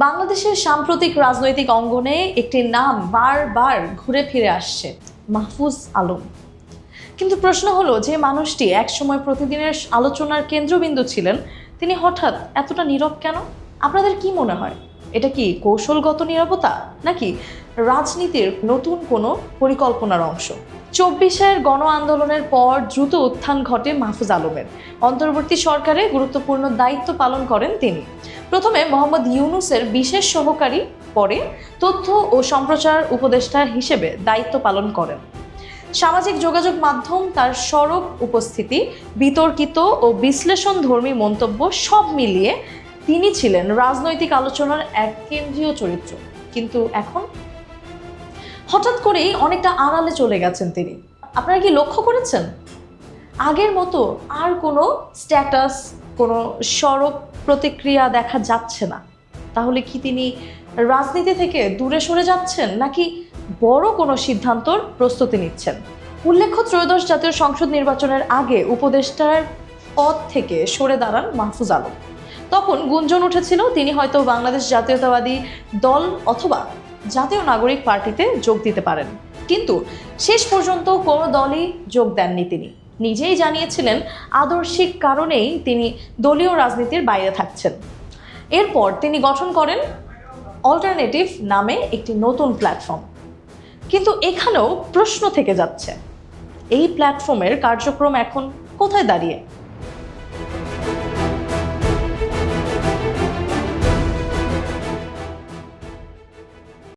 বাংলাদেশের সাম্প্রতিক রাজনৈতিক অঙ্গনে একটি নাম বারবার ঘুরে ফিরে আসছে, মাহফুজ আলম। কিন্তু প্রশ্ন হলো, যে মানুষটি একসময় প্রতিদিনের আলোচনার কেন্দ্রবিন্দু ছিলেন, তিনি হঠাৎ এতটা নীরব কেন? আপনাদের কি মনে হয়, এটা কি কৌশলগত নীরবতা নাকি রাজনীতির নতুন কোনো পরিকল্পনার অংশ? 24-এর গণ আন্দোলনের পর দ্রুত উত্থান ঘটে মাহফুজ আলমের। অন্তর্বর্তী সরকারে গুরুত্বপূর্ণ দায়িত্ব পালন করেন তিনি। প্রথমে মোহাম্মদ ইউনূসের বিশেষ সহকারী, পরে তথ্য ও সম্প্রচার উপদেষ্টা হিসেবে দায়িত্ব পালন করেন। সামাজিক যোগাযোগ মাধ্যম, তার সরব উপস্থিতি, বিতর্কিত ও বিশ্লেষণধর্মী মন্তব্য সব মিলিয়ে তিনি ছিলেন রাজনৈতিক আলোচনার এক কেন্দ্রীয় চরিত্র। কিন্তু এখন হঠাৎ করেই অনেকটা আড়ালে চলে গেছেন তিনি। আপনারা কি লক্ষ্য করেছেন? আগের মতো আর কোনো স্ট্যাটাস, কোনো সরব প্রতিক্রিয়া দেখা যাচ্ছে না। তাহলে কি তিনি রাজনীতি থেকে দূরে সরে যাচ্ছেন, নাকি বড় কোনো সিদ্ধান্তর প্রস্তুতি নিচ্ছেন? উল্লেখ্য, ত্রয়োদশ জাতীয় সংসদ নির্বাচনের আগে উপদেষ্টার পদ থেকে সরে দাঁড়ান মাহফুজ আলম। তখন গুঞ্জন উঠেছিল তিনি হয়তো বাংলাদেশ জাতীয়তাবাদী দল অথবা জাতীয় নাগরিক পার্টিতে যোগ দিতে পারেন। কিন্তু শেষ পর্যন্ত কোনো দলই যোগ দেননি তিনি। নিজেই জানিয়েছিলেন আদর্শিক কারণেই তিনি দলীয় রাজনীতির বাইরে থাকছেন। এরপর তিনি গঠন করেন অল্টারনেটিভ নামে একটি নতুন প্ল্যাটফর্ম। কিন্তু এখানেও প্রশ্ন থেকে যাচ্ছে, এই প্ল্যাটফর্মের কার্যক্রম এখন কোথায় দাঁড়িয়ে?